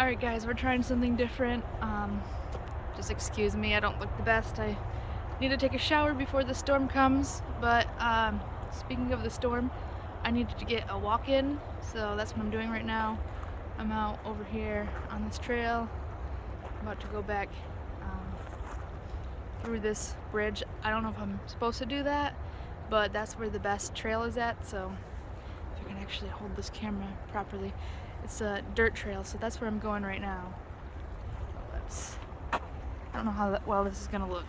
Alright guys, we're trying something different. Just excuse me, I don't look the best. I need to take a shower before the storm comes, but speaking of the storm, I needed to get a walk in, so that's what I'm doing right now. I'm out over here on this trail, about to go back through this bridge. I don't know if I'm supposed to do that, but that's where the best trail is at, so if I can actually hold this camera properly. It's a dirt trail, so that's where I'm going right now. I don't know how well this is gonna look.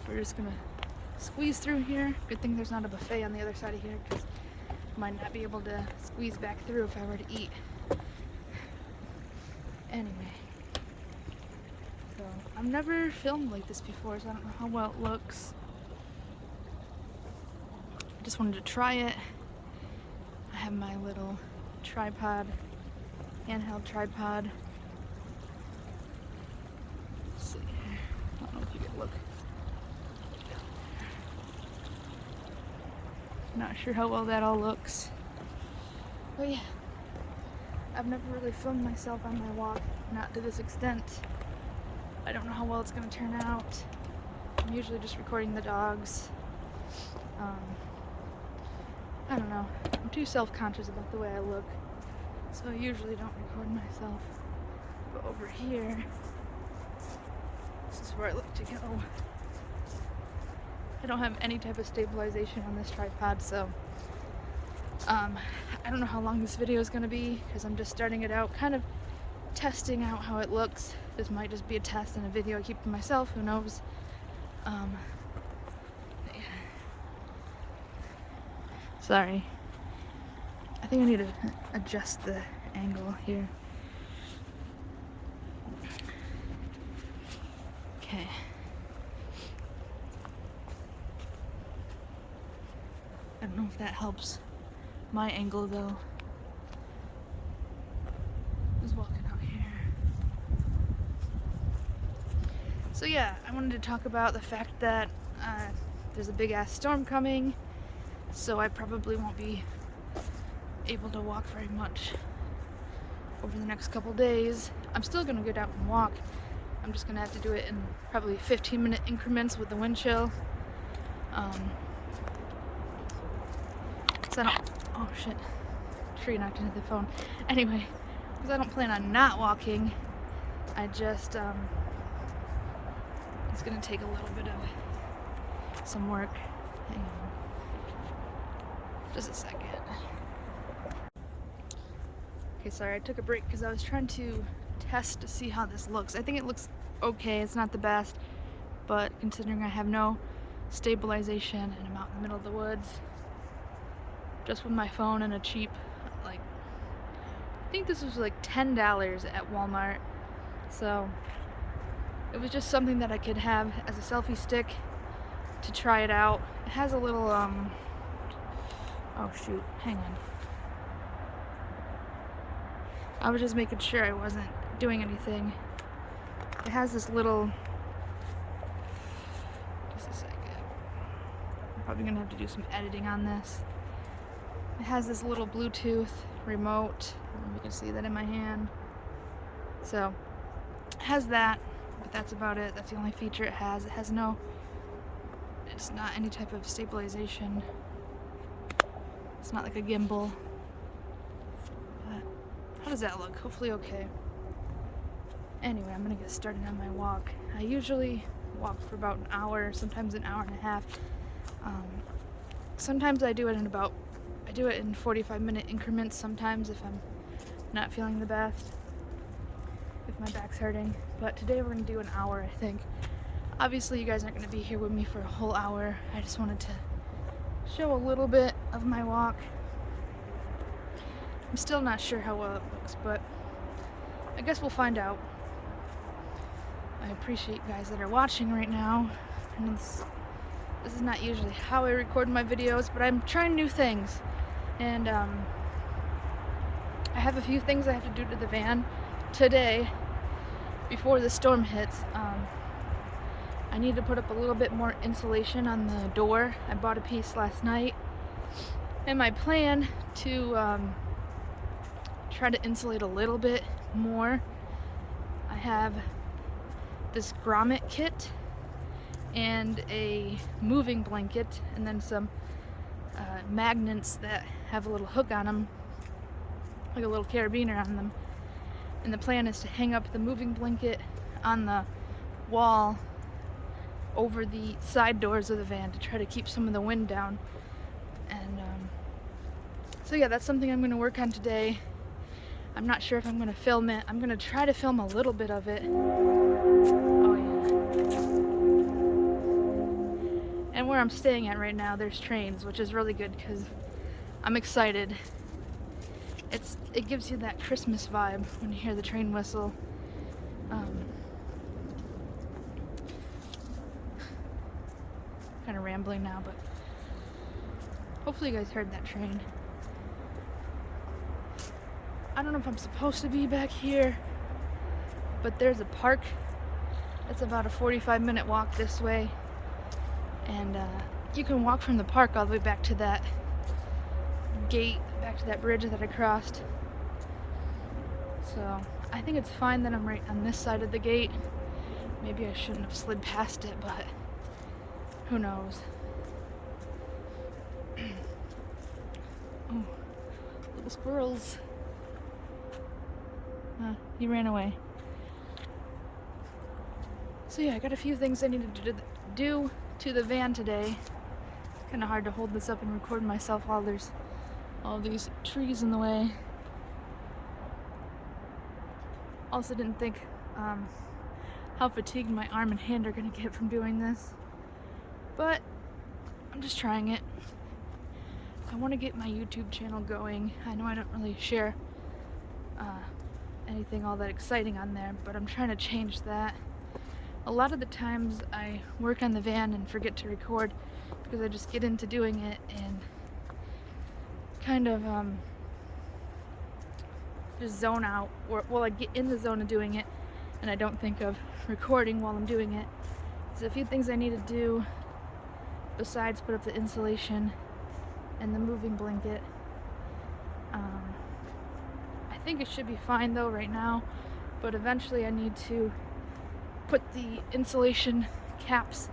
We're just gonna squeeze through here. Good thing there's not a buffet on the other side of here, because I might not be able to squeeze back through if I were to eat. Anyway, so I've never filmed like this before, so I don't know how well it looks. I just wanted to try it. I have my little tripod, handheld tripod. Let's see. I don't know if you can look. Not sure how well that all looks. But yeah, I've never really filmed myself on my walk, not to this extent. I don't know how well it's gonna turn out. I'm usually just recording the dogs. I don't know. I'm too self-conscious about the way I look, so I usually don't record myself. But over here, this is where I look to go. I don't have any type of stabilization on this tripod, so I don't know how long this video is going to be, because I'm just starting it out, kind of testing out how it looks. This might just be a test and a video I keep to myself, who knows. Sorry. I think I need to adjust the angle here. Okay. I don't know if that helps my angle though. Just walking out here. So yeah, I wanted to talk about the fact that there's a big ass storm coming. So I probably won't be able to walk very much over the next couple days. I'm still gonna get out and walk. I'm just gonna have to do it in probably 15-minute increments with the wind chill. So I don't, oh shit, tree knocked into the phone. Anyway, because I don't plan on not walking, I just, it's gonna take a little bit of some work. Hang on. Just a second. Okay, sorry, I took a break because I was trying to test to see how this looks. I think it looks okay. It's not the best, but considering I have no stabilization and I'm out in the middle of the woods, just with my phone and a cheap, like, I think this was like $10 at Walmart. So it was just something that I could have as a selfie stick to try it out. It has a little, oh shoot, hang on. I was just making sure I wasn't doing anything. It has this little, just a second. I'm probably gonna have to do some editing on this. It has this little Bluetooth remote. You can see that in my hand. So, it has that, but that's about it. That's the only feature it has. It has no, it's not any type of stabilization. It's not like a gimbal. But how does that look? Hopefully okay. Anyway, I'm gonna get started on my walk. I usually walk for about an hour, sometimes an hour and a half. Sometimes I do it in 45-minute increments sometimes if I'm not feeling the best, if my back's hurting. But today we're gonna do an hour, I think. Obviously you guys aren't gonna be here with me for a whole hour. I just wanted to show a little bit of my walk. I'm still not sure how well it looks, but I guess we'll find out. I appreciate you guys that are watching right now. And this is not usually how I record my videos, but I'm trying new things. And I have a few things I have to do to the van today before the storm hits. I need to put up a little bit more insulation on the door. I bought a piece last night. And my plan to try to insulate a little bit more. I have this grommet kit and a moving blanket, and then some magnets that have a little hook on them, like a little carabiner on them. And the plan is to hang up the moving blanket on the wall over the side doors of the van to try to keep some of the wind down. And so yeah, that's something I'm going to work on today. I'm not sure if I'm going to film it. I'm going to try to film a little bit of it. Oh yeah. And where I'm staying at right now, there's trains, which is really good because I'm excited. It gives you that Christmas vibe when you hear the train whistle. Kind of rambling now, but hopefully you guys heard that train. I don't know if I'm supposed to be back here, but there's a park. It's about a 45-minute walk this way, and you can walk from the park all the way back to that gate, back to that bridge that I crossed. So I think it's fine that I'm right on this side of the gate. Maybe I shouldn't have slid past it, but who knows. Oh, little squirrels. He ran away. So yeah, I got a few things I needed to do to the van today. It's kind of hard to hold this up and record myself while there's all these trees in the way. Also didn't think how fatigued my arm and hand are gonna get from doing this, but I'm just trying it. I want to get my YouTube channel going. I know I don't really share anything all that exciting on there, but I'm trying to change that. A lot of the times I work on the van and forget to record because I just get into doing it and kind of just zone out, or well, I get in the zone of doing it and I don't think of recording while I'm doing it. There's a few things I need to do besides put up the insulation and the moving blanket. I think it should be fine though right now, but eventually I need to put the insulation caps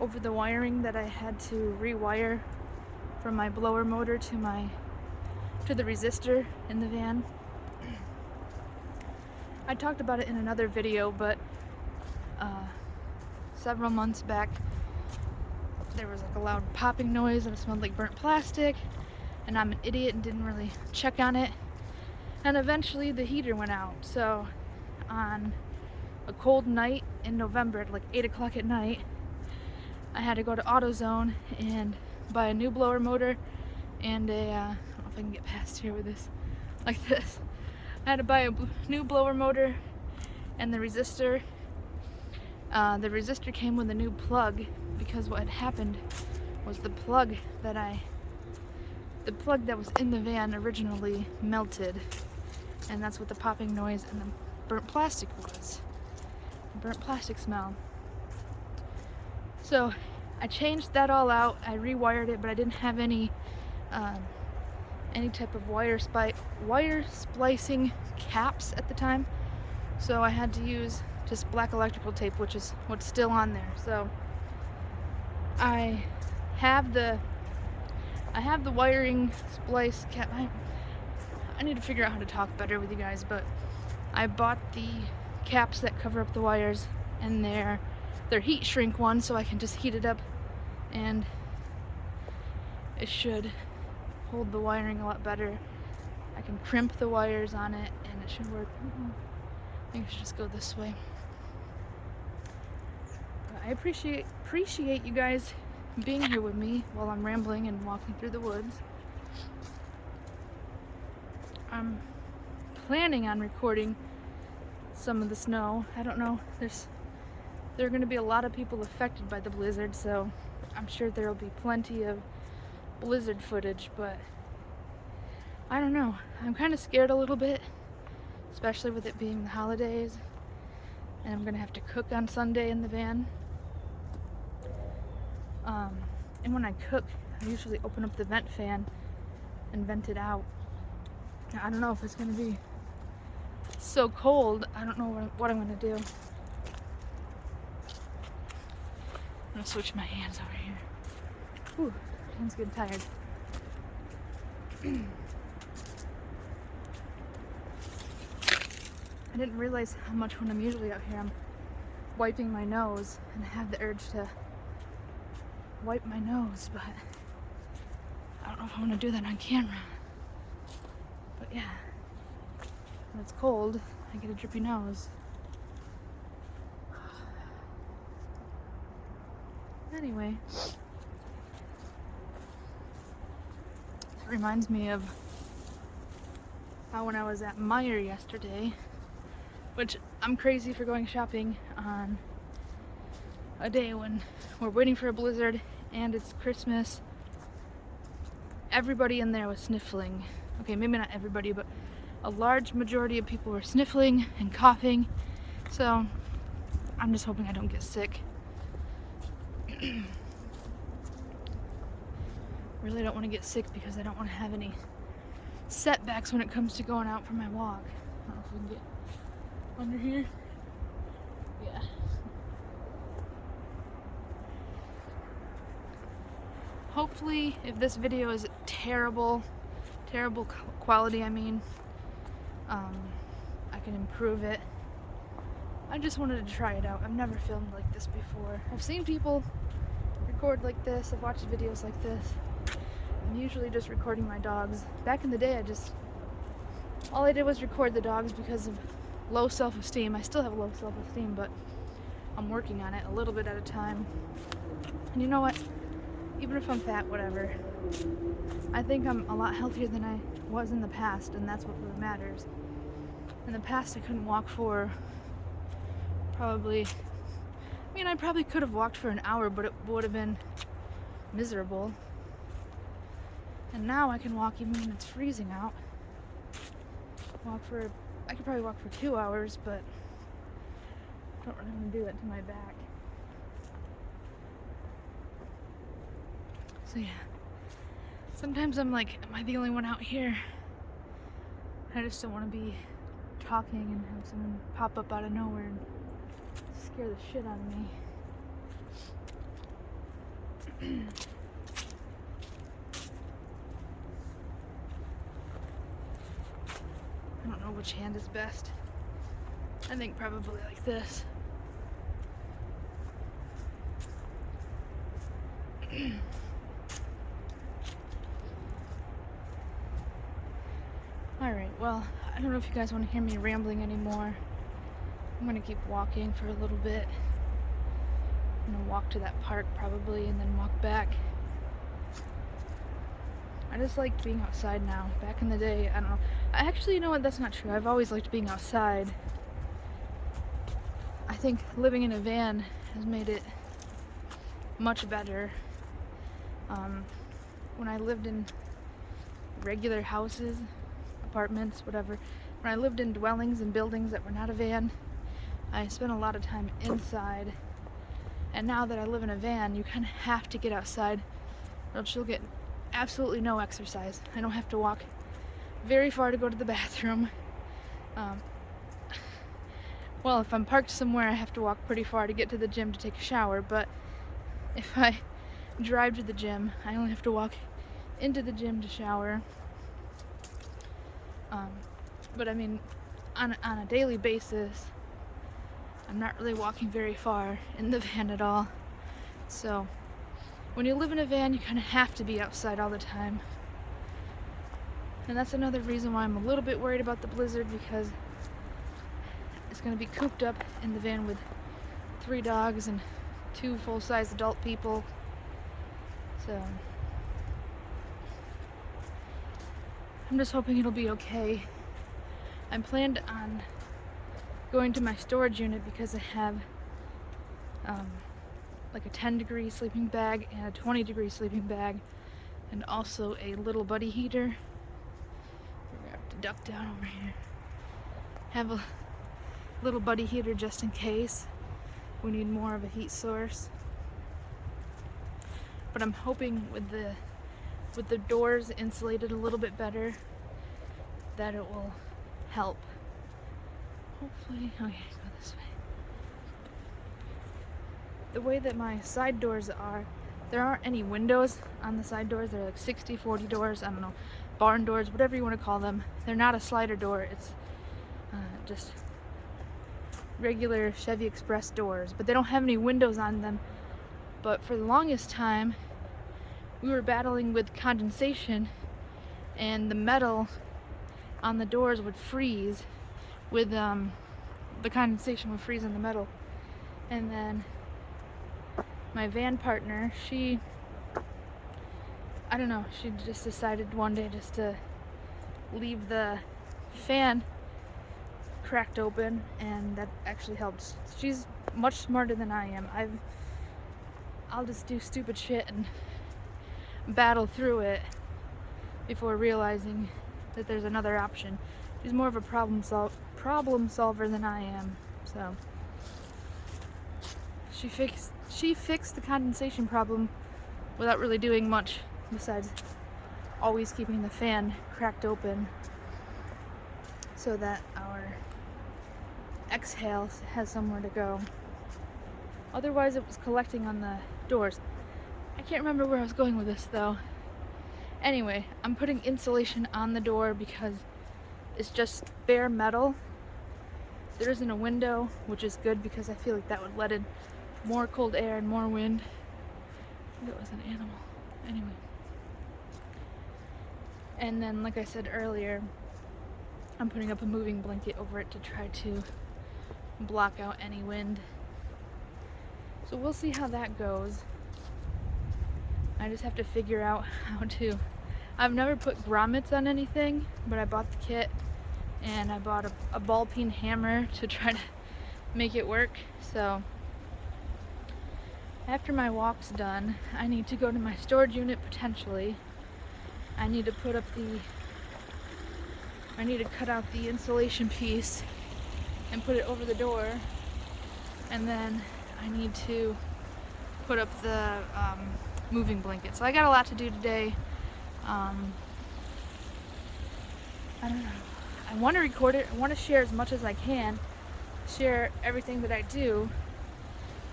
over the wiring that I had to rewire from my blower motor to the resistor in the van. I talked about it in another video, but several months back there was like a loud popping noise and it smelled like burnt plastic, and I'm an idiot and didn't really check on it, and eventually the heater went out. So on a cold night in November at like 8 o'clock at night, I had to go to AutoZone and buy a new blower motor and I don't know if I can get past here with this like this. I had to buy a new blower motor and the resistor. The resistor came with a new plug because what had happened was the plug that was in the van originally melted, and that's what the popping noise and the burnt plastic was. Burnt plastic smell. So I changed that all out. I rewired it, but I didn't have any type of wire splicing caps at the time, so I had to use just black electrical tape, which is what's still on there. So I have the wiring splice cap. I need to figure out how to talk better with you guys, but I bought the caps that cover up the wires, and they're heat shrink ones, so I can just heat it up and it should hold the wiring a lot better. I can crimp the wires on it and it should work. I think I should just go this way. But I appreciate you guys being here with me while I'm rambling and walking through the woods. I'm planning on recording some of the snow. I don't know, there are going to be a lot of people affected by the blizzard, so I'm sure there will be plenty of blizzard footage, but I don't know. I'm kind of scared a little bit, especially with it being the holidays, and I'm going to have to cook on Sunday in the van. And when I cook, I usually open up the vent fan and vent it out. I don't know if it's gonna be so cold. I don't know what I'm gonna do. I'm gonna switch my hands over here. Whew, hands getting tired. I didn't realize how much when I'm usually out here I'm wiping my nose, and I have the urge to wipe my nose, but I don't know if I want to do that on camera. But yeah, when it's cold, I get a drippy nose. Anyway, it reminds me of how when I was at Meijer yesterday, which I'm crazy for going shopping on a day when we're waiting for a blizzard and it's Christmas. Everybody in there was sniffling. Okay, maybe not everybody, but a large majority of people were sniffling and coughing. So I'm just hoping I don't get sick. Really don't want to get sick because I don't want to have any setbacks when it comes to going out for my walk. I don't know if we can get under here. Yeah. Hopefully, if this video is terrible quality, I can improve it. I just wanted to try it out. I've never filmed like this before. I've seen people record like this. I've watched videos like this. I'm usually just recording my dogs. Back in the day, all I did was record the dogs because of low self-esteem. I still have low self-esteem, but I'm working on it a little bit at a time. And you know what? Even if I'm fat, whatever. I think I'm a lot healthier than I was in the past, and that's what really matters. In the past, I couldn't walk for I probably could have walked for an hour, but it would have been miserable. And now I can walk even when it's freezing out. I could probably walk for 2 hours, but I don't really want to do that to my back. So yeah, sometimes I'm like, am I the only one out here? I just don't want to be talking and have someone pop up out of nowhere and scare the shit out of me. I don't know which hand is best. I think probably like this. Alright, well, I don't know if you guys want to hear me rambling anymore. I'm going to keep walking for a little bit. I'm going to walk to that park probably and then walk back. I just like being outside now. Back in the day, I don't know. Actually, you know what? That's not true. I've always liked being outside. I think living in a van has made it much better. When I lived in regular houses, apartments, whatever, when I lived in dwellings and buildings that were not a van, I spent a lot of time inside. And now that I live in a van, you kind of have to get outside or else you'll get absolutely no exercise. I don't have to walk very far to go to the bathroom. Well, if I'm parked somewhere, I have to walk pretty far to get to the gym to take a shower, but if I drive to the gym, I only have to walk into the gym to shower. But I mean, on a daily basis, I'm not really walking very far in the van at all. So when you live in a van, you kind of have to be outside all the time. And that's another reason why I'm a little bit worried about the blizzard, because it's going to be cooped up in the van with 3 dogs and 2 full-size adult people. So I'm just hoping it'll be okay. I'm planned on going to my storage unit because I have like a 10-degree sleeping bag and a 20-degree sleeping bag, and also a little buddy heater. We're gonna have to duck down over here. Have a little buddy heater just in case we need more of a heat source. But I'm hoping with the doors insulated a little bit better, that it will help. Hopefully, okay, go this way. The way that my side doors are, there aren't any windows on the side doors. They're like 60-40 doors, I don't know, barn doors, whatever you want to call them. They're not a slider door, it's just regular Chevy Express doors, but they don't have any windows on them. But for the longest time, we were battling with condensation, and the metal on the doors would freeze with the condensation would freeze in the metal. And then my van partner, I don't know, she just decided one day just to leave the fan cracked open, and that actually helped. She's much smarter than I am. I'll just do stupid shit and battle through it before realizing that there's another option. She's more of a problem solver than I am. So she fixed the condensation problem without really doing much besides always keeping the fan cracked open so that our exhale has somewhere to go. Otherwise it was collecting on the doors. I can't remember where I was going with this though. Anyway, I'm putting insulation on the door because it's just bare metal. There isn't a window, which is good because I feel like that would let in more cold air and more wind. I think it was an animal. Anyway. And then, like I said earlier, I'm putting up a moving blanket over it to try to block out any wind. So we'll see how that goes. I just have to figure out how to. I've never put grommets on anything, but I bought the kit and I bought a ball peen hammer to try to make it work. So after my walk's done, I need to go to my storage unit potentially. I need to cut out the insulation piece and put it over the door, and then I need to put up the moving blanket. So I got a lot to do today. I don't know. I want to record it. I want to share as much as I can, share everything that I do,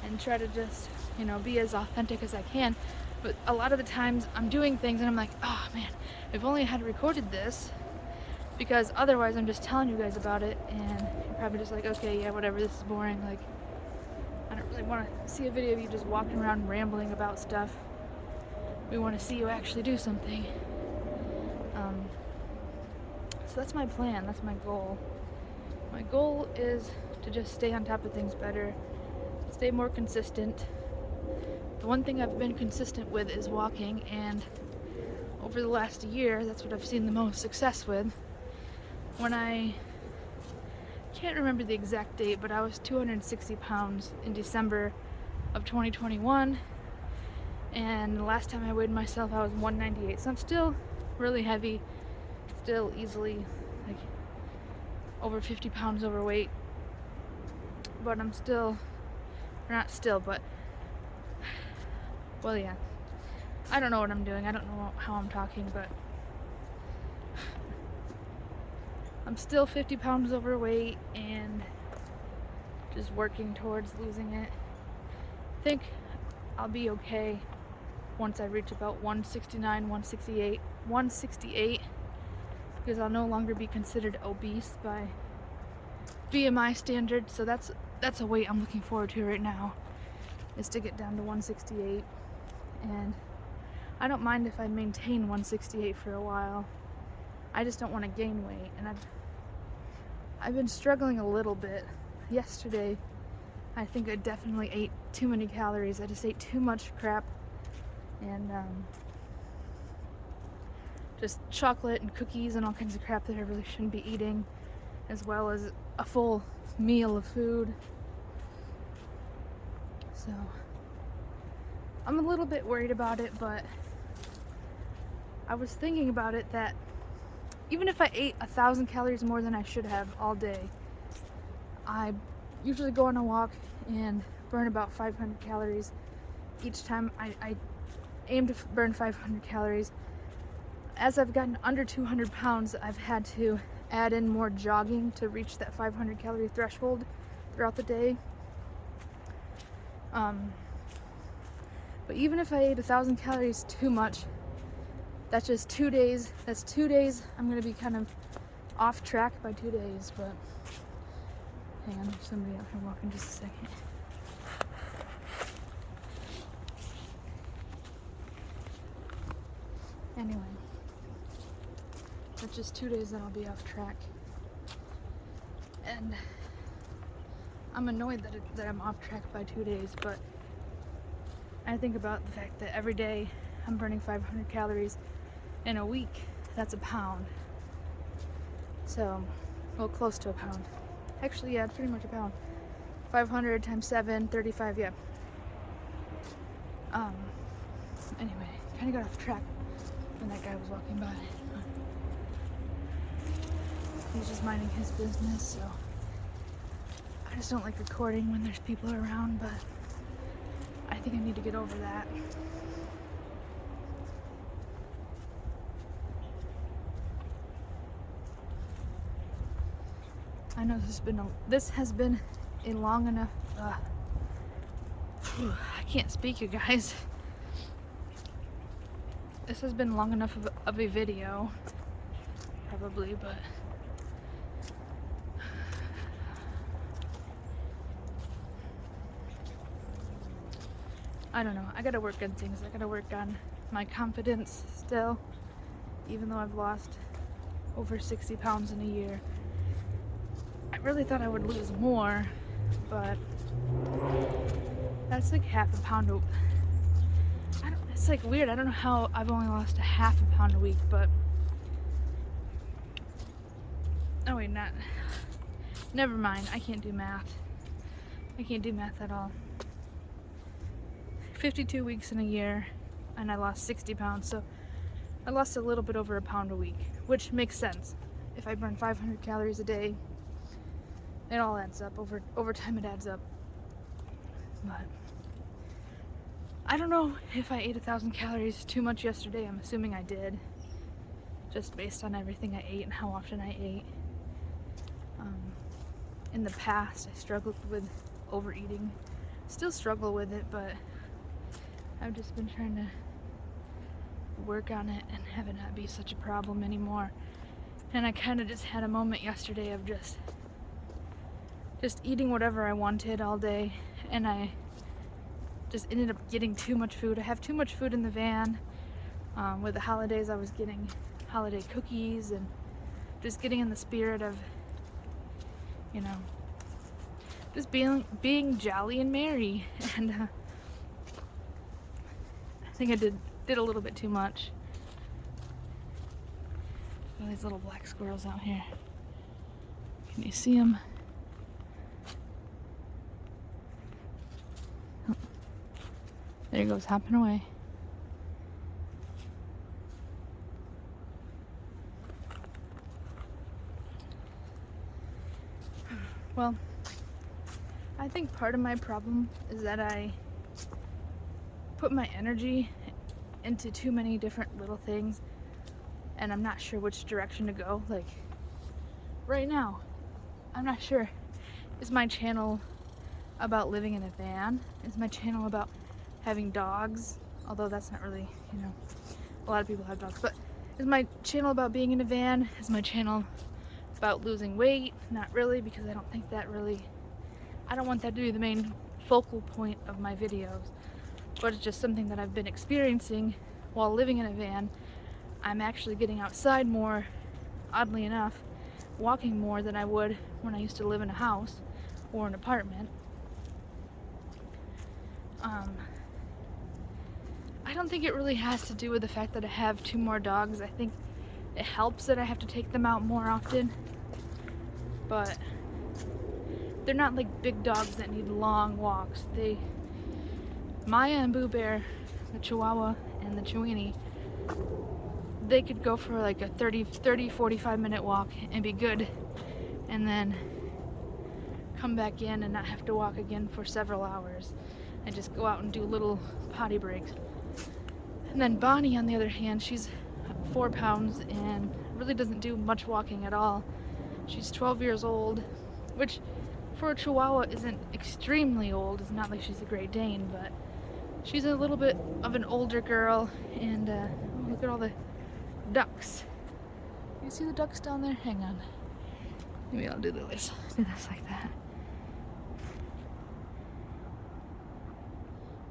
and try to just, be as authentic as I can. But a lot of the times I'm doing things and I'm like, oh man, if only I had recorded this, because otherwise I'm just telling you guys about it and you're probably just like, okay, yeah, whatever, this is boring. Like, I don't really want to see a video of you just walking around rambling about stuff. We want to see you actually do something. So that's my plan, that's my goal. My goal is to just stay on top of things better, stay more consistent. The one thing I've been consistent with is walking, and over the last year, that's what I've seen the most success with. When I can't remember the exact date, but I was 260 pounds in December of 2021, and the last time I weighed myself I was 198, so I'm still really heavy, still easily like over 50 pounds overweight, but I'm still, or not still, but well, yeah, I don't know what I'm doing, I don't know how I'm talking, but I'm still 50 pounds overweight and just working towards losing it. I think I'll be okay once I reach about 169, 168, because I'll no longer be considered obese by BMI standards. So that's a weight I'm looking forward to right now, is to get down to 168. And I don't mind if I maintain 168 for a while. I just don't want to gain weight, and I've been struggling a little bit. Yesterday, I think I definitely ate too many calories. I just ate too much crap, and just chocolate and cookies and all kinds of crap that I really shouldn't be eating, as well as a full meal of food. So I'm a little bit worried about it, but I was thinking about it that even if I ate 1,000 calories more than I should have all day, I usually go on a walk and burn about 500 calories each time. I aim to burn 500 calories. as I've gotten under 200 pounds, I've had to add in more jogging to reach that 500 calorie threshold throughout the day. But even if I ate 1,000 calories too much, that's just 2 days. That's 2 days. I'm gonna be kind of off track by 2 days, but hang on, there's somebody out here walking, just a second. Anyway, that's just 2 days that I'll be off track. And I'm annoyed that I'm off track by 2 days, but I think about the fact that every day I'm burning 500 calories. In a week, that's a pound. So, well, close to a pound. Actually, yeah, pretty much a pound. 500 times 7, 35, yeah. Anyway, kind of got off track when that guy was walking by. He's just minding his business, so I just don't like recording when there's people around, but I think I need to get over that. I know this has been a long enough, I can't speak, you guys. This has been long enough of a video, probably, but I don't know. I gotta work on things. I gotta work on my confidence still, even though I've lost over 60 pounds in a year. I really thought I would lose more, but that's like half a pound. It's like weird. I don't know how I've only lost a half a pound a week, but oh wait, never mind. I can't do math. I can't do math at all. 52 weeks in a year, and I lost 60 pounds, so I lost a little bit over a pound a week, which makes sense. If I burn 500 calories a day, it all adds up. Over time it adds up. But I don't know if I ate 1,000 calories too much yesterday. I'm assuming I did, just based on everything I ate and how often I ate. In the past, I struggled with overeating. Still struggle with it, but I've just been trying to work on it and have it not be such a problem anymore. And I kind of just had a moment yesterday of just eating whatever I wanted all day, and I just ended up getting too much food. I have too much food in the van. With the holidays, I was getting holiday cookies and just getting in the spirit of, you know, just being jolly and merry. And I think I did a little bit too much. All these little black squirrels out here. Can you see them? Oh. There he goes, hopping away. Well, I think part of my problem is that I put my energy into too many different little things, and I'm not sure which direction to go. Like, right now, I'm not sure. Is my channel about living in a van? Is my channel about having dogs? Although that's not really, you know, a lot of people have dogs. But is my channel about being in a van? Is my channel about losing weight? Not really, because I don't think that really, I don't want that to be the main focal point of my videos. But it's just something that I've been experiencing while living in a van. I'm actually getting outside more, oddly enough, walking more than I would when I used to live in a house or an apartment. I don't think it really has to do with the fact that I have 2 more dogs. I think it helps that I have to take them out more often, but they're not like big dogs that need long walks. Maya and Boo Bear, the Chihuahua and the Chiweenie, they could go for like a 45 minute walk and be good, and then come back in and not have to walk again for several hours and just go out and do little potty breaks. And then Bonnie, on the other hand, she's 4 pounds and really doesn't do much walking at all. She's 12 years old, which for a Chihuahua isn't extremely old. It's not like she's a Great Dane, but she's a little bit of an older girl. And look at all the ducks. You see the ducks down there? Hang on. Maybe I'll do this like that.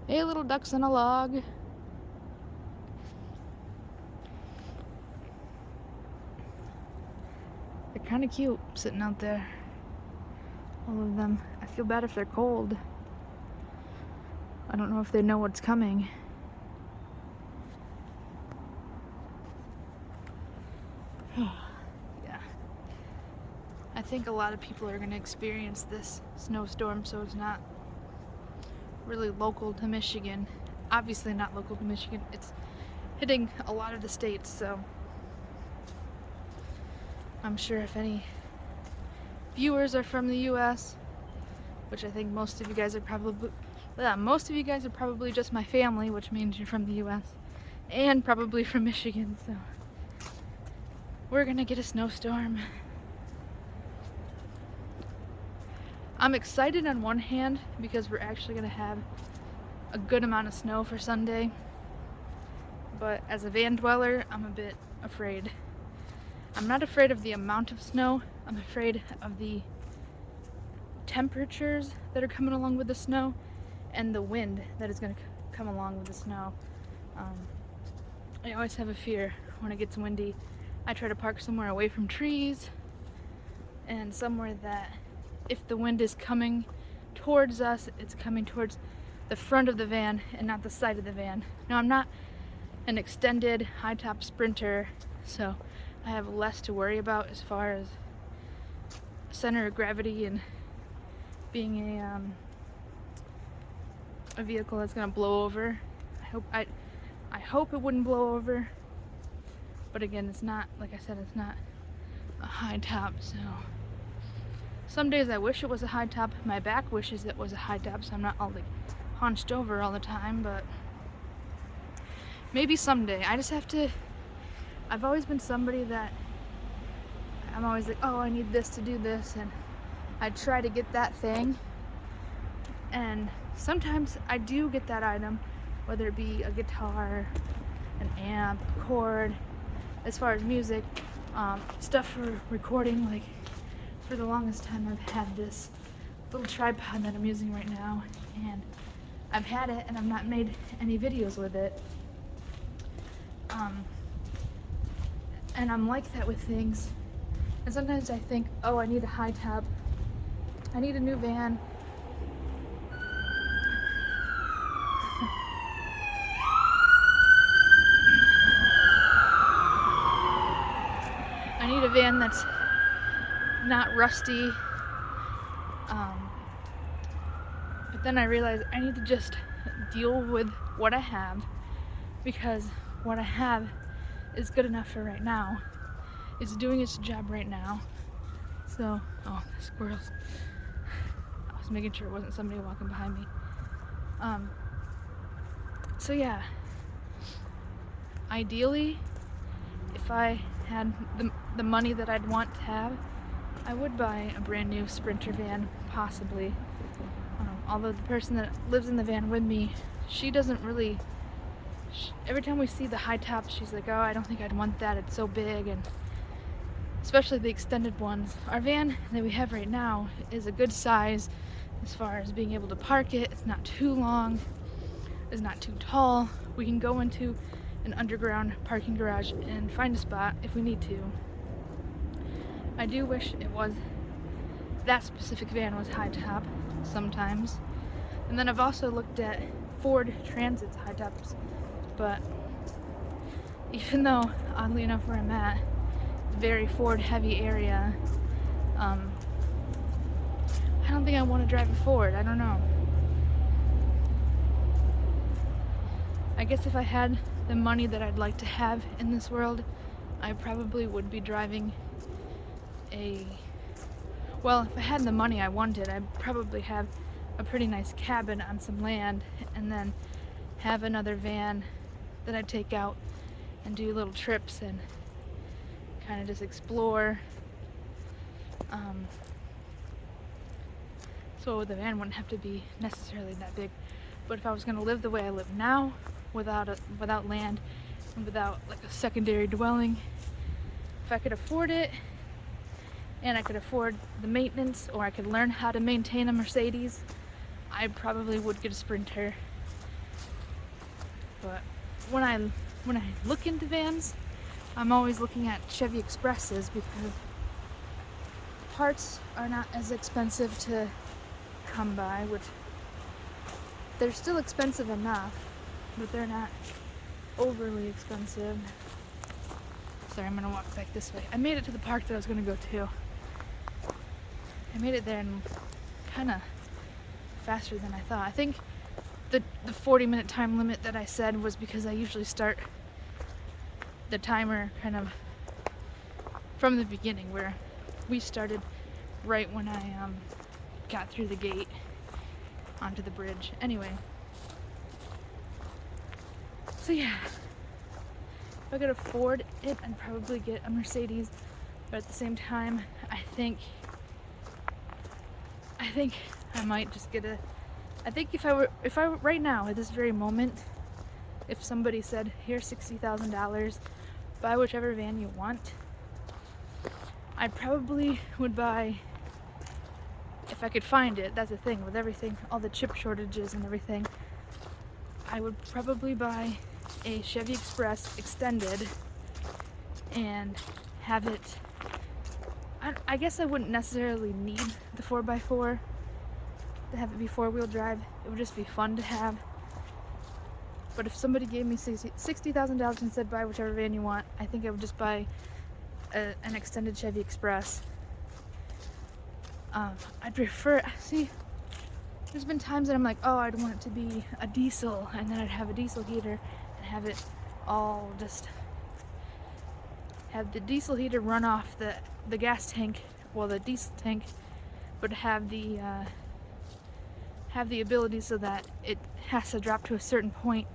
Hey, little ducks on a log. They're kind of cute sitting out there. All of them. I feel bad if they're cold. I don't know if they know what's coming. Yeah. I think a lot of people are going to experience this snowstorm, so it's not really local to Michigan. Obviously not local to Michigan. It's hitting a lot of the states, so I'm sure if any viewers are from the US, which I think most of you guys are probably just my family, which means you're from the US, and probably from Michigan, so we're gonna get a snowstorm. I'm excited on one hand because we're actually gonna have a good amount of snow for Sunday, but as a van dweller, I'm a bit afraid. I'm not afraid of the amount of snow, I'm afraid of the temperatures that are coming along with the snow and the wind that is going to come along with the snow. I always have a fear when it gets windy. I try to park somewhere away from trees and somewhere that if the wind is coming towards us, it's coming towards the front of the van and not the side of the van. Now, I'm not an extended high-top sprinter, so I have less to worry about as far as center of gravity and being a vehicle that's gonna blow over. I hope it wouldn't blow over, but again, it's not, like I said, it's not a high top, so some days I wish it was a high top. My back wishes it was a high top, so I'm not all like hunched over all the time, but maybe someday. I just have to, I've always been somebody that I'm always like, oh, I need this to do this, and I try to get that thing, and sometimes I do get that item, whether it be a guitar, an amp, a cord. As far as music, stuff for recording, like for the longest time I've had this little tripod that I'm using right now, and I've had it and I've not made any videos with it. And I'm like that with things, and sometimes I think, oh, I need a high top, I need a new van. I need a van that's not rusty, but then I realize I need to just deal with what I have, because what I have is good enough for right now. It's doing its job right now. So, oh, the squirrels. I was making sure it wasn't somebody walking behind me. So yeah, ideally, if I had the money that I'd want to have, I would buy a brand new Sprinter van, possibly. Although the person that lives in the van with me, she doesn't really, every time we see the high top, she's like, oh, I don't think I'd want that, it's so big, and especially the extended ones. Our van that we have right now is a good size as far as being able to park it. It's not too long, it's not too tall. We can go into an underground parking garage and find a spot if we need to. I do wish it was, that specific van was high top sometimes. And then I've also looked at Ford Transit's high tops, but even though, oddly enough, where I'm at, very Ford heavy area, I don't think I want to drive a Ford. I don't know. I guess if I had the money that I'd like to have in this world, I probably would be driving well, if I had the money I wanted, I'd probably have a pretty nice cabin on some land, and then have another van that I'd take out and do little trips and kind of just explore. So the van wouldn't have to be necessarily that big. But if I was going to live the way I live now, without land and without like a secondary dwelling, if I could afford it and I could afford the maintenance, or I could learn how to maintain a Mercedes, I probably would get a Sprinter. But when I look into vans, I'm always looking at Chevy Expresses because parts are not as expensive to come by, which they're still expensive enough, but they're not overly expensive. Sorry, I'm gonna walk back this way. I made it to the park that I was gonna go to. I made it there in kind of faster than I thought. I think the 40-minute time limit that I said was because I usually start the timer kind of from the beginning, where we started right when I got through the gate onto the bridge. Anyway, so yeah, if I could afford it, I'd probably get a Mercedes, but at the same time, I think I might just get I think if I were right now at this very moment, if somebody said, here's $60,000, buy whichever van you want, I probably would buy, if I could find it. That's the thing with everything, all the chip shortages and everything, I would probably buy a Chevy Express extended and have it, I guess I wouldn't necessarily need the 4x4 to have it be 4-wheel drive. It would just be fun to have. But if somebody gave me $60,000 and said buy whichever van you want, I think I would just buy an extended Chevy Express. I'd prefer, see, there's been times that I'm like, oh, I'd want it to be a diesel, and then I'd have a diesel heater and have it all just have the diesel heater run off the gas tank, well, the diesel tank, but have the ability so that it has to drop to a certain point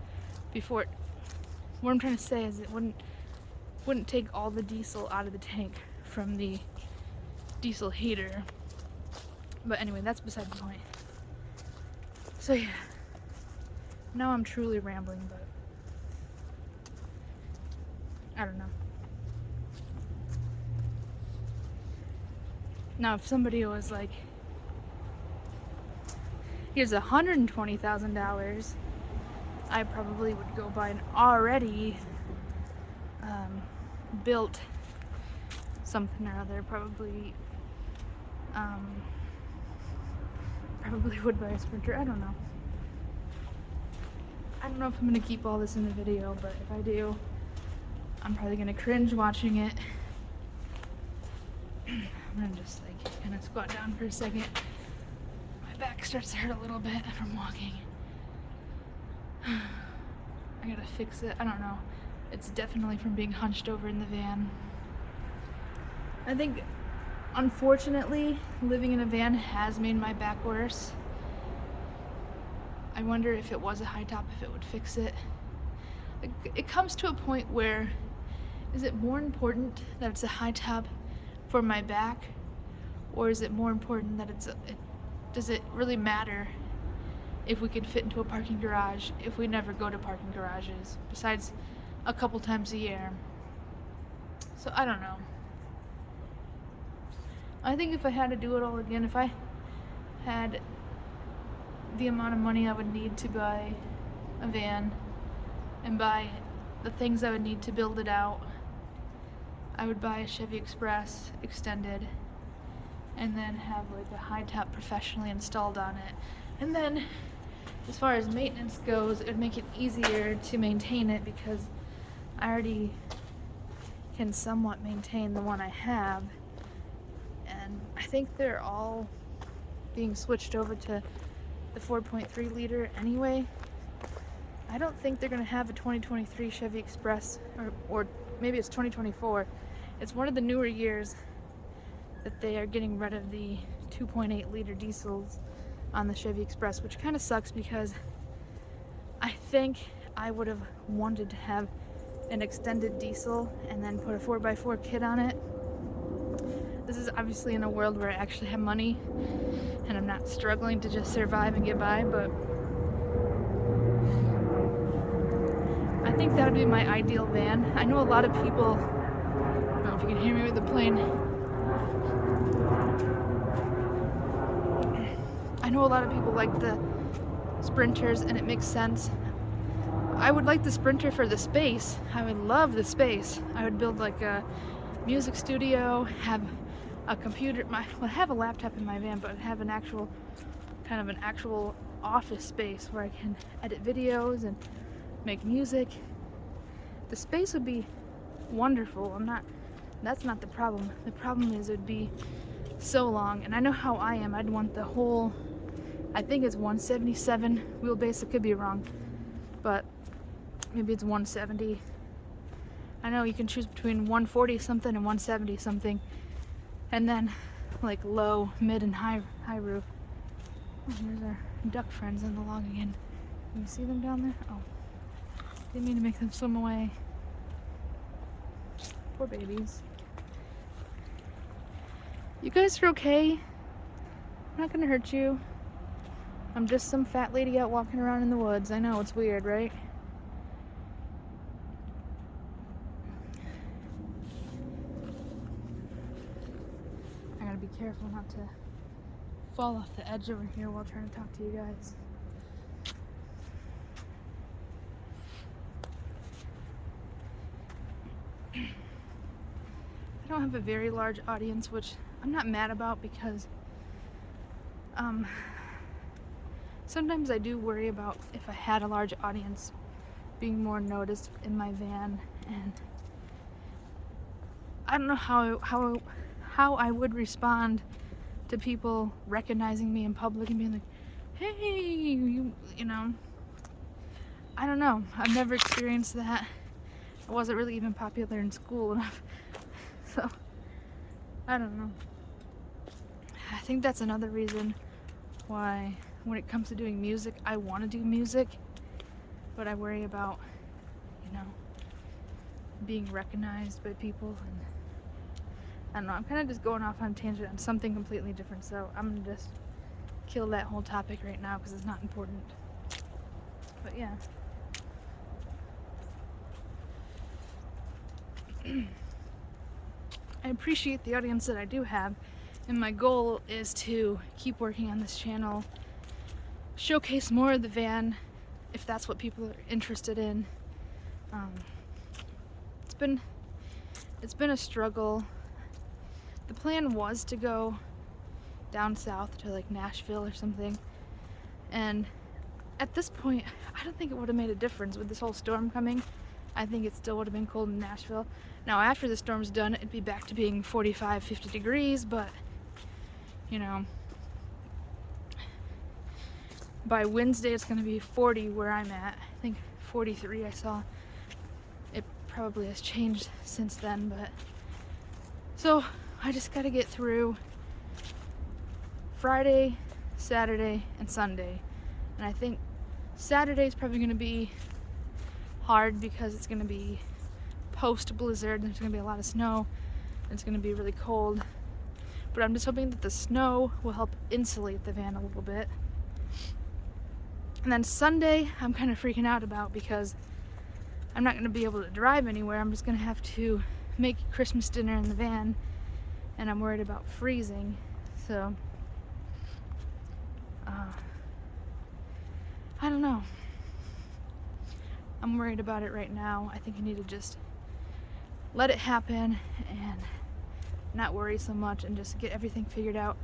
before it, what I'm trying to say is it wouldn't take all the diesel out of the tank from the diesel heater. But anyway, that's beside the point. So yeah, now I'm truly rambling, but I don't know. Now if somebody was like, here's $120,000, I probably would go buy an already built something or other. Probably would buy a Sprinter. I don't know. I don't know if I'm gonna keep all this in the video, but if I do, I'm probably gonna cringe watching it. I'm gonna just like kind of squat down for a second. My back starts to hurt a little bit from walking. I gotta fix it. I don't know. It's definitely from being hunched over in the van. I think, unfortunately, living in a van has made my back worse. I wonder if it was a high top, if it would fix it. It comes to a point where, is it more important that it's a high top for my back, or is it more important that does it really matter if we can fit into a parking garage if we never go to parking garages, besides a couple times a year? So I don't know. I think if I had to do it all again, if I had the amount of money I would need to buy a van and buy the things I would need to build it out, I would buy a Chevy Express extended and then have like a high top professionally installed on it. And then as far as maintenance goes, it would make it easier to maintain it because I already can somewhat maintain the one I have. And I think they're all being switched over to the 4.3 liter anyway. I don't think they're gonna have a 2023 Chevy Express, or maybe it's 2024. It's one of the newer years that they are getting rid of the 2.8 liter diesels on the Chevy Express, which kind of sucks because I think I would have wanted to have an extended diesel and then put a 4x4 kit on it. This is obviously in a world where I actually have money and I'm not struggling to just survive and get by, but I think that would be my ideal van. I know a lot of people, I don't know if you can hear me with the plane. I know a lot of people like the Sprinters, and it makes sense. I would like the Sprinter for the space. I would love the space. I would build like a music studio, have a computer, well, have a laptop in my van, but have an actual office space where I can edit videos and make music. The space would be wonderful. That's not the problem. The problem is it would be so long, and I know how I am. I'd want the whole, I think it's 177 wheelbase. I could be wrong, but maybe it's 170. I know you can choose between 140 something and 170 something, and then like low, mid, and high roof. Oh, here's our duck friends in the log again. Can you see them down there? Oh, didn't mean to make them swim away. Poor babies. You guys are okay. I'm not gonna hurt you. I'm just some fat lady out walking around in the woods. I know, it's weird, right? I gotta be careful not to fall off the edge over here while trying to talk to you guys. I don't have a very large audience, which I'm not mad about, because sometimes I do worry about if I had a large audience being more noticed in my van, and I don't know how I would respond to people recognizing me in public and being like, hey, you know, I don't know. I've never experienced that. I wasn't really even popular in school enough. So, I don't know. I think that's another reason why when it comes to doing music, I want to do music, but I worry about, you know, being recognized by people, and I don't know, I'm kind of just going off on a tangent on something completely different, so I'm going to just kill that whole topic right now because it's not important. But yeah. I appreciate the audience that I do have, and my goal is to keep working on this channel, showcase more of the van if that's what people are interested in. It's been a struggle. The plan was to go down south to like Nashville or something, and at this point I don't think it would have made a difference with this whole storm coming. I think it still would have been cold in Nashville. Now after the storm's done, it'd be back to being 45, 50 degrees, but you know, by Wednesday it's going to be 40 where I'm at. I think 43 I saw. It probably has changed since then, but so I just got to get through Friday, Saturday, and Sunday. And I think Saturday's probably going to be hard because it's going to be post blizzard, and there's going to be a lot of snow, and it's going to be really cold. But I'm just hoping that the snow will help insulate the van a little bit. And then Sunday I'm kind of freaking out about because I'm not going to be able to drive anywhere. I'm just going to have to make Christmas dinner in the van, and I'm worried about freezing. So I don't know. I'm worried about it right now. I think I need to just let it happen and not worry so much, and just get everything figured out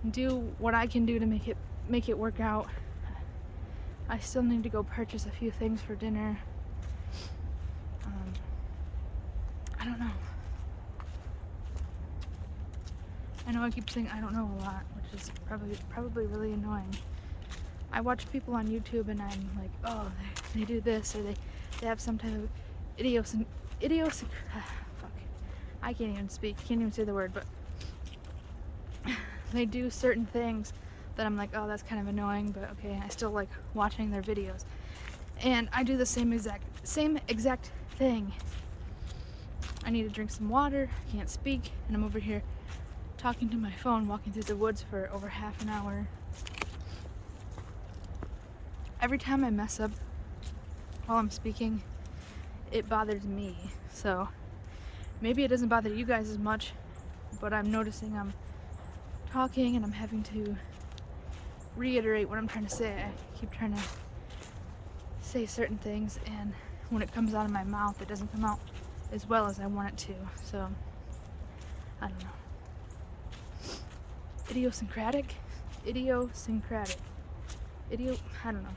and do what I can do to make it work out. I still need to go purchase a few things for dinner. I don't know. I know I keep saying I don't know a lot, which is probably really annoying. I watch people on YouTube and I'm like, oh, they do this, or they have some type of fuck. I can't even speak, can't even say the word, but they do certain things that I'm like, oh, that's kind of annoying, but okay, I still like watching their videos. And I do the same exact thing thing. I need to drink some water, I can't speak, and I'm over here talking to my phone, walking through the woods for over half an hour. Every time I mess up while I'm speaking, it bothers me. So maybe it doesn't bother you guys as much, but I'm noticing I'm talking and I'm having to reiterate what I'm trying to say. I keep trying to say certain things, and when it comes out of my mouth, it doesn't come out as well as I want it to. So I don't know. Idiosyncratic? I don't know.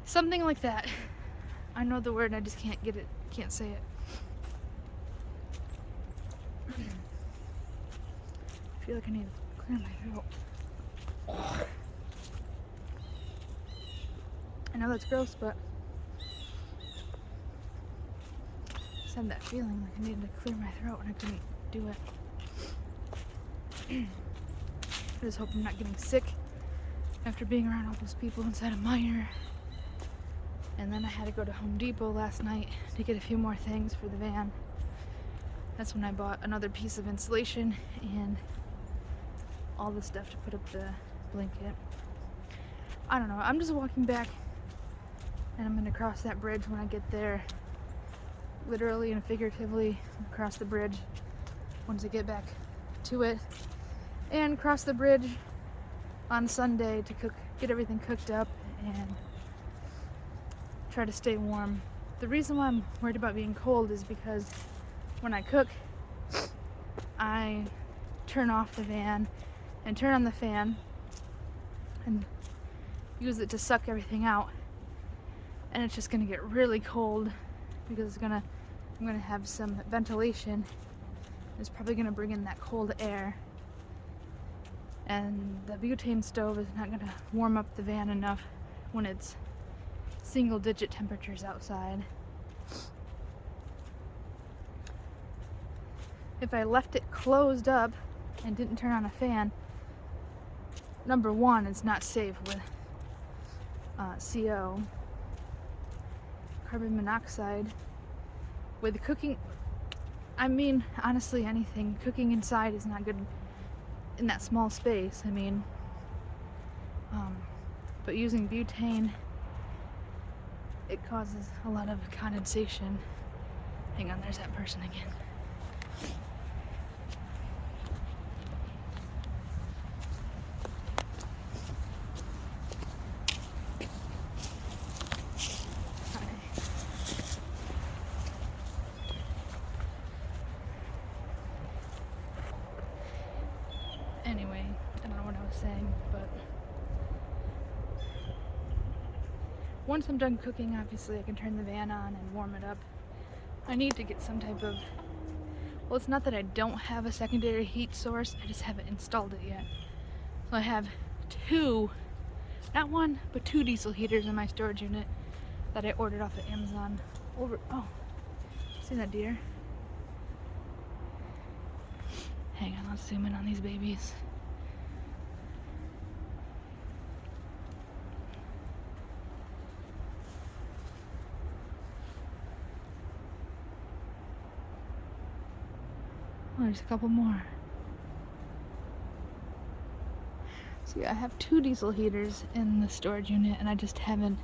Something like that. I know the word, I just can't get it, can't say it. I feel like I need to clear my throat. I know that's gross, but I just had that feeling like I needed to clear my throat and I couldn't do it. I just hope I'm not getting sick after being around all those people inside a miner. And then I had to go to Home Depot last night to get a few more things for the van. That's when I bought another piece of insulation and all the stuff to put up the blanket. I don't know, I'm just walking back and I'm gonna cross that bridge when I get there. Literally and figuratively cross the bridge once I get back to it. And cross the bridge on Sunday to get everything cooked up and try to stay warm. The reason why I'm worried about being cold is because when I cook, I turn off the van and turn on the fan and use it to suck everything out, and it's just gonna get really cold because I'm gonna have some ventilation. It's probably gonna bring in that cold air, and the butane stove is not gonna warm up the van enough when it's single digit temperatures outside. If I left it closed up and didn't turn on a fan, number one, it's not safe with CO, carbon monoxide. With cooking, I mean, honestly, anything. Cooking inside is not good in that small space. I mean, but using butane, it causes a lot of condensation. Hang on, there's that person again. Anyway, I don't know what I was saying, but once I'm done cooking, obviously I can turn the van on and warm it up. I need to get some type of, well, it's not that I don't have a secondary heat source, I just haven't installed it yet. So I have not one, but two diesel heaters in my storage unit that I ordered off of Amazon. See that deer? Hang on, let's zoom in on these babies. Oh, there's a couple more. See, I have two diesel heaters in the storage unit, and I just haven't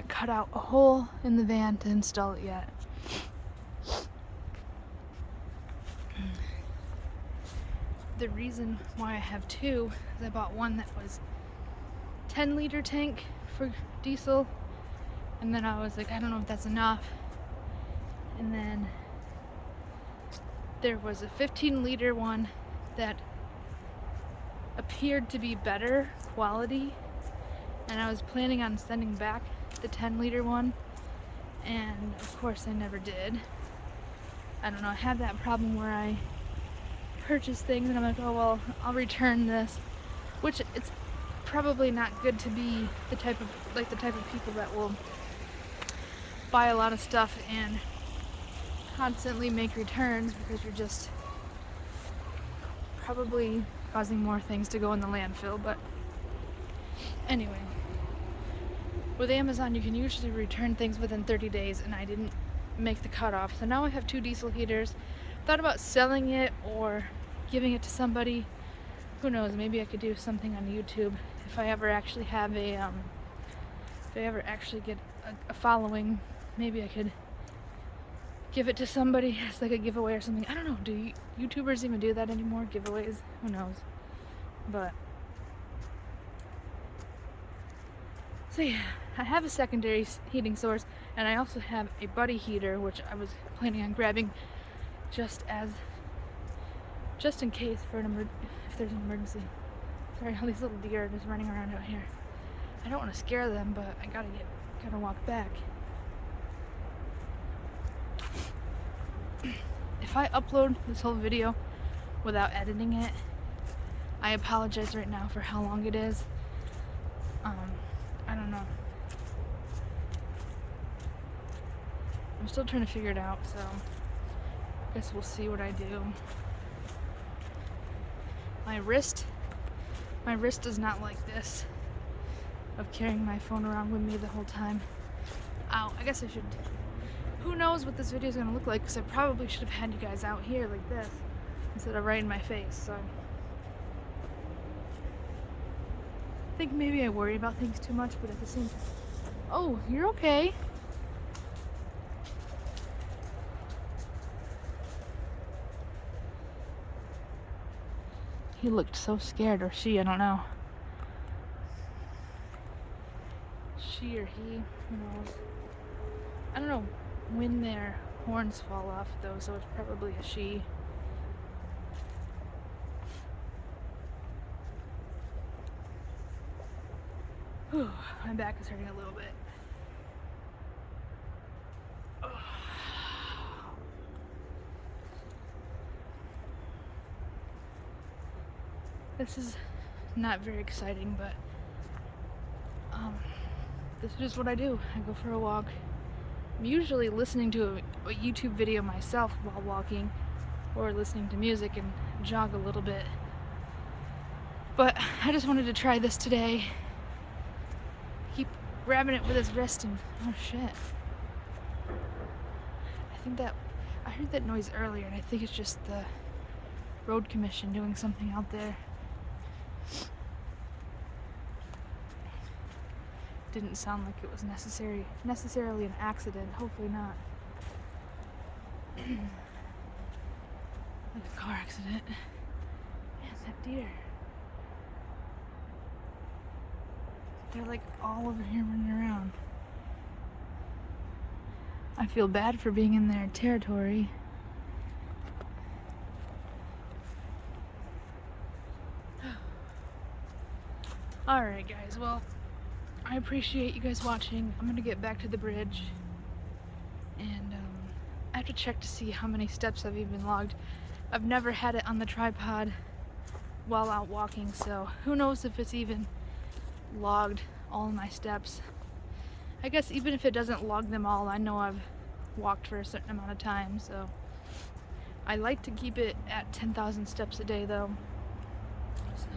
cut out a hole in the van to install it yet. The reason why I have two is I bought one that was 10-liter tank for diesel, and then I was like, I don't know if that's enough. And then there was a 15-liter one that appeared to be better quality, and I was planning on sending back the 10-liter one, and of course I never did. I don't know, I have that problem where I purchase things and I'm like, oh well, I'll return this, which it's probably not good to be the type of people that will buy a lot of stuff and constantly make returns, because you're just probably causing more things to go in the landfill. But anyway, with Amazon, you can usually return things within 30 days, and I didn't make the cutoff. So now I have 2 diesel heaters. Thought about selling it or giving it to somebody. Who knows, maybe I could do something on YouTube if I ever actually have a, if I ever actually get a following. Maybe I could give it to somebody as like a giveaway or something. I don't know, do YouTubers even do that anymore? Giveaways? Who knows? But so yeah, I have a secondary heating source, and I also have a buddy heater, which I was planning on grabbing just in case for if there's an emergency. Sorry, all these little deer are just running around out here. I don't want to scare them, but I gotta walk back. If I upload this whole video without editing it, I apologize right now for how long it is. I don't know. I'm still trying to figure it out, so I guess we'll see what I do. My wrist does not like this, of carrying my phone around with me the whole time. Ow, I guess I should. Who knows what this video is going to look like, because I probably should have had you guys out here like this instead of right in my face, so. I think maybe I worry about things too much, but at the same time. Oh, you're okay. He looked so scared, or she, I don't know. She or he, who knows. I don't know when their horns fall off though, so it's probably a she. Whew, my back is hurting a little bit. This is not very exciting, but this is just what I do. I go for a walk. I'm usually listening to a YouTube video myself while walking, or listening to music and jog a little bit. But I just wanted to try this today. Keep grabbing it with his wrist and oh shit. I heard that noise earlier, and I think it's just the road commission doing something out there. Didn't sound like it was necessarily an accident. Hopefully not. Like a car accident. Man, that deer. They're like all over here running around. I feel bad for being in their territory. Alright guys, well, I appreciate you guys watching. I'm gonna get back to the bridge, and I have to check to see how many steps I've even logged. I've never had it on the tripod while out walking, so who knows if it's even logged all my steps. I guess even if it doesn't log them all, I know I've walked for a certain amount of time, so I like to keep it at 10,000 steps a day though. So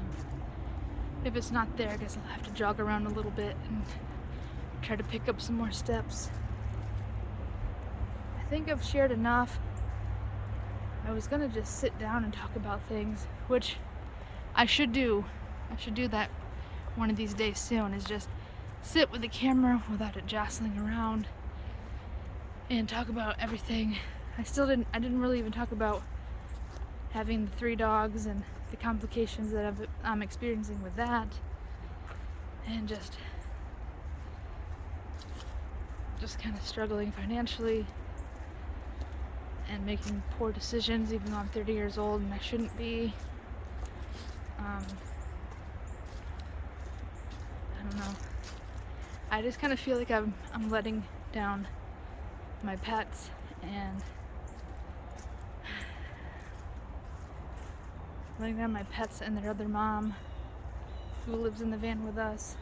if it's not there, I guess I'll have to jog around a little bit and try to pick up some more steps. I think I've shared enough. I was gonna just sit down and talk about things, which I should do. I should do that one of these days soon, is just sit with the camera without it jostling around and talk about everything. I didn't really even talk about having the 3 dogs and the complications that I'm experiencing with that, and just kind of struggling financially and making poor decisions even though I'm 30 years old and I shouldn't be. I don't know. I just kind of feel like I'm letting down my pets and their other mom who lives in the van with us.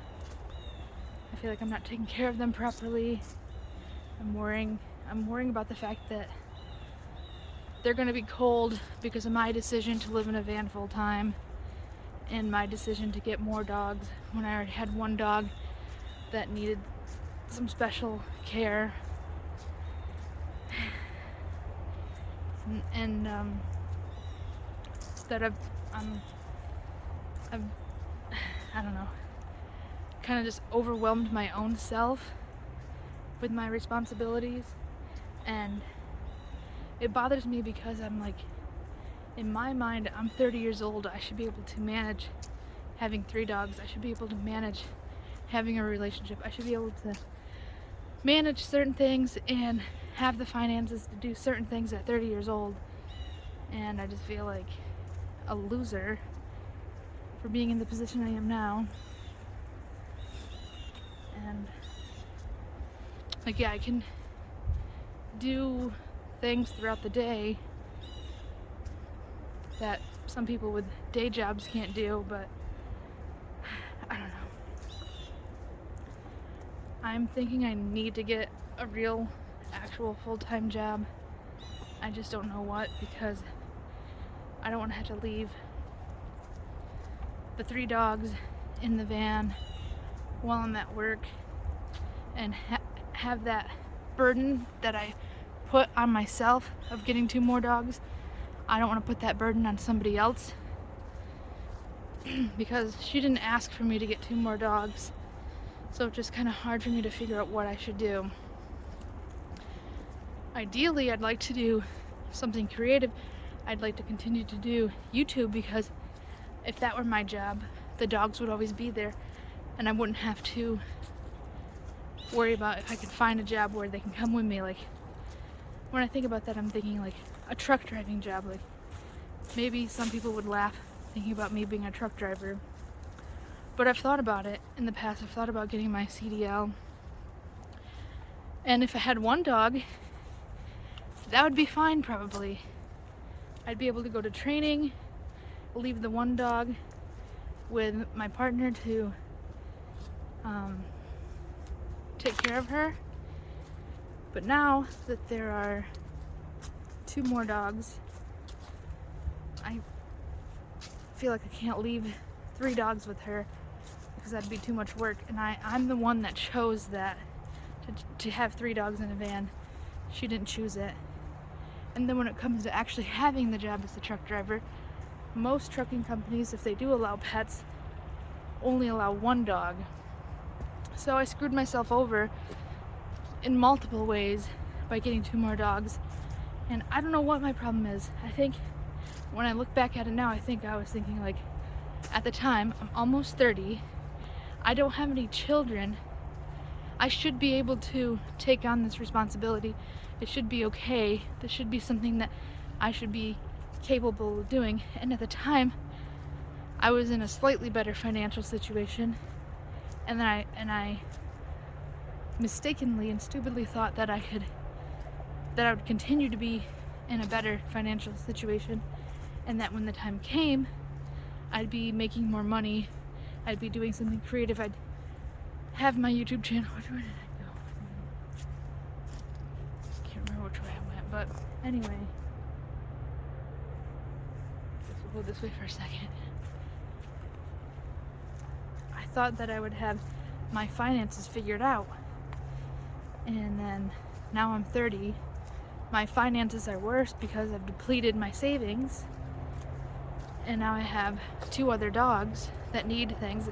I feel like I'm not taking care of them properly. I'm worrying about the fact that they're gonna be cold because of my decision to live in a van full time and my decision to get more dogs when I already had 1 dog that needed some special care. And that I've I don't know, kind of just overwhelmed my own self with my responsibilities, and it bothers me because I'm like, in my mind, I'm 30 years old. I should be able to manage having 3 dogs. I should be able to manage having a relationship. I should be able to manage certain things and have the finances to do certain things at 30 years old. And I just feel like a loser for being in the position I am now. And like, yeah, I can do things throughout the day that some people with day jobs can't do, but I don't know. I'm thinking I need to get a real, actual full-time job. I just don't know what, because I don't want to have to leave the 3 dogs in the van while I'm at work and have that burden that I put on myself of getting 2 more dogs. I don't want to put that burden on somebody else because she didn't ask for me to get 2 more dogs. So it's just kind of hard for me to figure out what I should do. Ideally, I'd like to do something creative. I'd like to continue to do YouTube, because if that were my job, the dogs would always be there and I wouldn't have to worry about if I could find a job where they can come with me. Like, when I think about that, I'm thinking like a truck driving job. Like, maybe some people would laugh thinking about me being a truck driver, but I've thought about it in the past. I've thought about getting my CDL, and if I had 1 dog, that would be fine probably. I'd be able to go to training, leave the 1 dog with my partner to take care of her. But now that there are 2 more dogs, I feel like I can't leave 3 dogs with her because that'd be too much work. And I'm the one that chose that, to have 3 dogs in a van. She didn't choose it. And then when it comes to actually having the job as a truck driver, most trucking companies, if they do allow pets, only allow 1 dog. So I screwed myself over in multiple ways by getting 2 more dogs. And I don't know what my problem is. I think when I look back at it now, I think I was thinking, like, at the time, I'm almost 30. I don't have any children. I should be able to take on this responsibility. It should be okay. This should be something that I should be capable of doing. And at the time, I was in a slightly better financial situation, and I mistakenly and stupidly thought that I would continue to be in a better financial situation, and that when the time came, I'd be making more money, I'd be doing something creative, I'd have my YouTube channel. Where did I go? Can't remember which way I went, but anyway, we'll go this way for a second. I thought that I would have my finances figured out, and then now I'm 30. My finances are worse because I've depleted my savings, and now I have 2 other dogs that need things.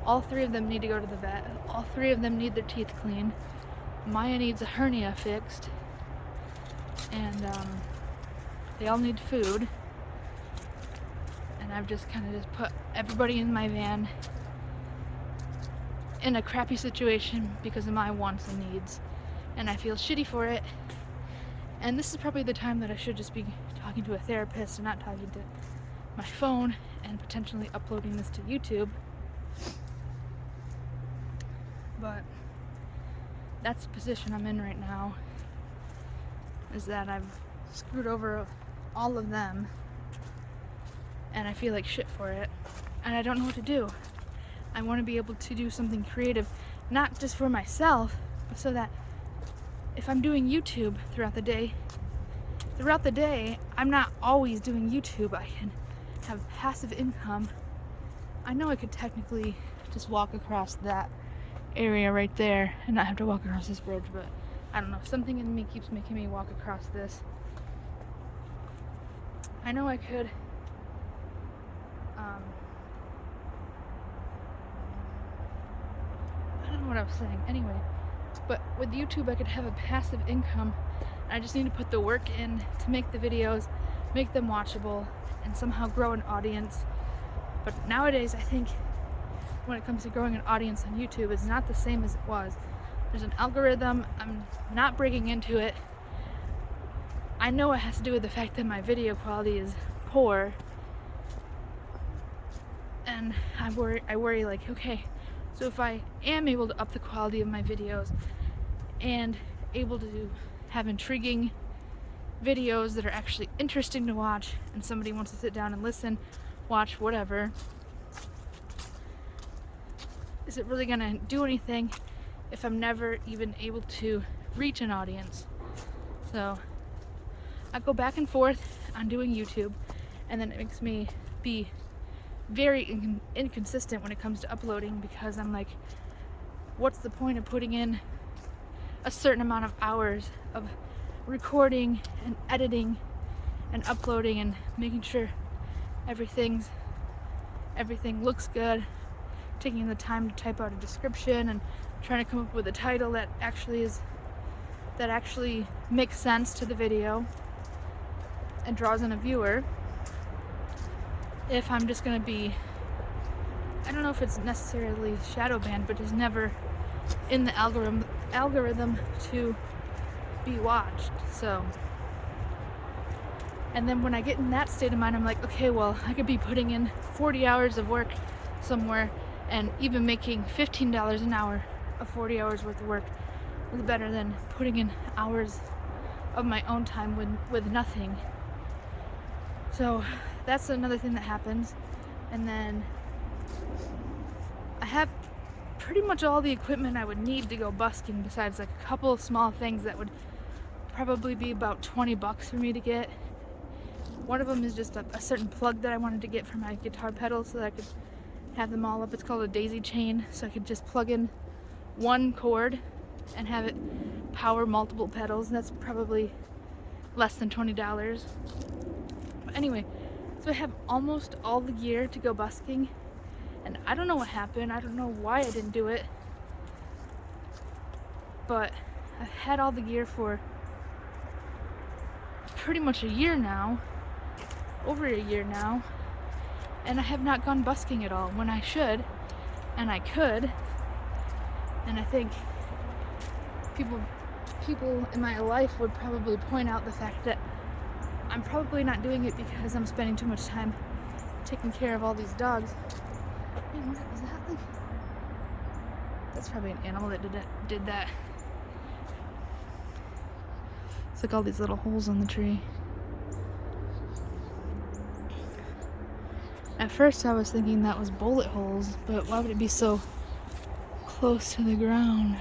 All 3 of them need to go to the vet. All 3 of them need their teeth cleaned. Maya needs a hernia fixed, and they all need food. And I've just kind of just put everybody in my van in a crappy situation because of my wants and needs, and I feel shitty for it. And this is probably the time that I should just be talking to a therapist and not talking to my phone and potentially uploading this to YouTube. But that's the position I'm in right now, is that I've screwed over all of them and I feel like shit for it, and I don't know what to do. I want to be able to do something creative, not just for myself, but so that if I'm doing YouTube throughout the day, I'm not always doing YouTube. I can have passive income. I know I could technically just walk across that area right there and not have to walk across this bridge, but I don't know, something in me keeps making me walk across this. I know I could I don't know what I was saying anyway, but with YouTube I could have a passive income. I just need to put the work in to make the videos, make them watchable, and somehow grow an audience. But nowadays I think when it comes to growing an audience on YouTube, it's not the same as it was. There's an algorithm. I'm not breaking into it. I know it has to do with the fact that my video quality is poor, and I worry like, okay, so if I am able to up the quality of my videos and able to have intriguing videos that are actually interesting to watch and somebody wants to sit down and listen, watch, whatever, is it really gonna do anything if I'm never even able to reach an audience? So I go back and forth on doing YouTube, and then it makes me be very inconsistent when it comes to uploading, because I'm like, what's the point of putting in a certain amount of hours of recording and editing and uploading and making sure everything looks good, taking the time to type out a description and trying to come up with a title that actually makes sense to the video and draws in a viewer, if I'm just gonna be, I don't know if it's necessarily shadow banned, but just never in the algorithm to be watched. So, and then when I get in that state of mind, I'm like, okay, well, I could be putting in 40 hours of work somewhere and even making $15 an hour of 40 hours worth of work is better than putting in hours of my own time with nothing. So that's another thing that happens. And then I have pretty much all the equipment I would need to go busking, besides like a couple of small things that would probably be about $20 for me to get. One of them is just a certain plug that I wanted to get for my guitar pedals so that I could have them all up. It's called a daisy chain, so I could just plug in one cord and have it power multiple pedals. That's probably less than $20. But anyway, so I have almost all the gear to go busking, and I don't know what happened. I don't know why I didn't do it, but I've had all the gear for pretty much a year now, over a year now, and I have not gone busking at all when I should, and I could. And I think people in my life would probably point out the fact that I'm probably not doing it because I'm spending too much time taking care of all these dogs. Man, what is that? Like, that's probably an animal that did that. It's like all these little holes on the tree. At first I was thinking that was bullet holes, but why would it be so close to the ground?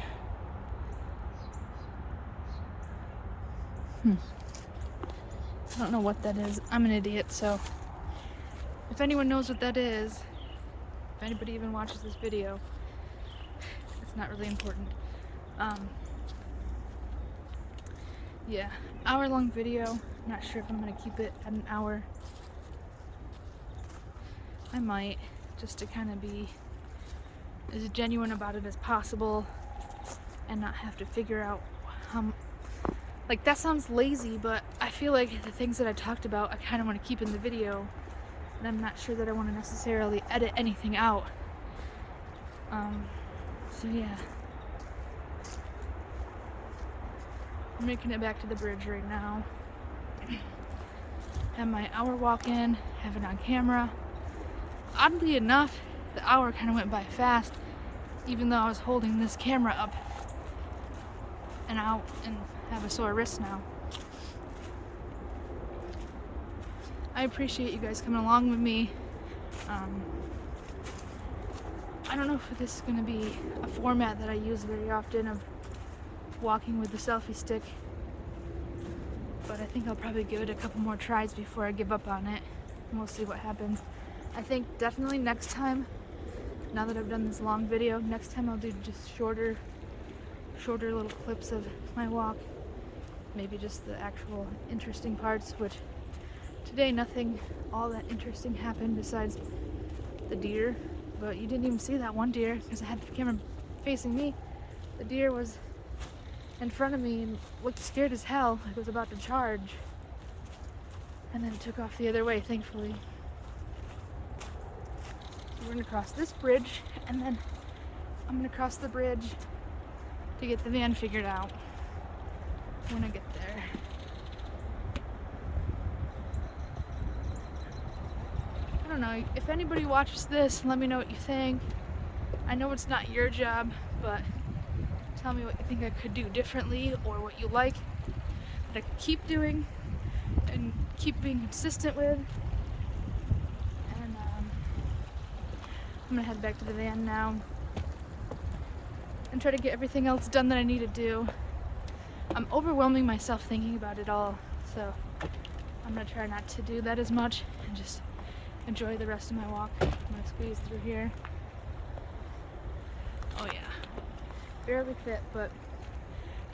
I don't know what that is. I'm an idiot, so if anyone knows what that is, if anybody even watches this video, it's not really important. Yeah, hour-long video. Not sure if I'm gonna keep it at an hour. I might, just to kind of be as genuine about it as possible and not have to figure out how, like, that sounds lazy, but I feel like the things that I talked about I kind of want to keep in the video, and I'm not sure that I want to necessarily edit anything out. So yeah, I'm making it back to the bridge right now. Have my hour walk in, have it on camera. Oddly enough, the hour kind of went by fast, even though I was holding this camera up and out and have a sore wrist now. I appreciate you guys coming along with me. I don't know if this is going to be a format that I use very often of walking with the selfie stick, but I think I'll probably give it a couple more tries before I give up on it, and we'll see what happens. I think definitely next time now that I've done this long video. Next time I'll do just shorter little clips of my walk. Maybe just the actual interesting parts, which today nothing all that interesting happened besides the deer. But you didn't even see that one deer because I had the camera facing me. The deer was in front of me and looked scared as hell. It was about to charge. And then it took off the other way, thankfully. So we're gonna cross this bridge, and then I'm gonna cross the bridge to get the van figured out when I get there. I don't know, if anybody watches this, let me know what you think. I know it's not your job, but tell me what you think I could do differently, or what you like that I could keep doing and keep being consistent with. And I'm gonna head back to the van now and try to get everything else done that I need to do. I'm overwhelming myself thinking about it all, so I'm gonna try not to do that as much and just enjoy the rest of my walk. I'm gonna squeeze through here. Oh yeah, barely fit, but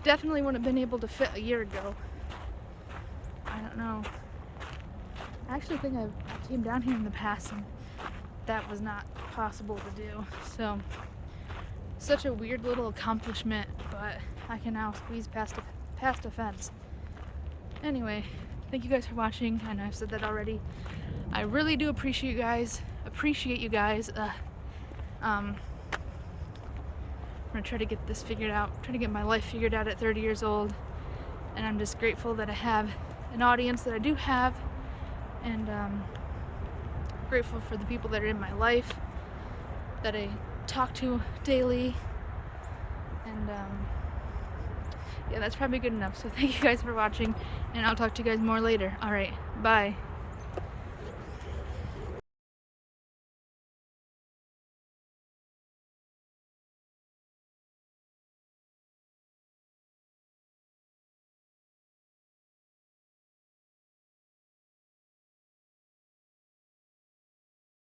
definitely wouldn't have been able to fit a year ago. I don't know. I actually think I came down here in the past and that was not possible to do. So, such a weird little accomplishment, but I can now squeeze past a fence. Anyway, thank you guys for watching. I know I've said that already. I really do appreciate you guys. I'm gonna try to get this figured out, try to get my life figured out at 30 years old. And I'm just grateful that I have an audience that I do have, and grateful for the people that are in my life that I talk to daily. And yeah, that's probably good enough. So thank you guys for watching, and I'll talk to you guys more later. All right, bye.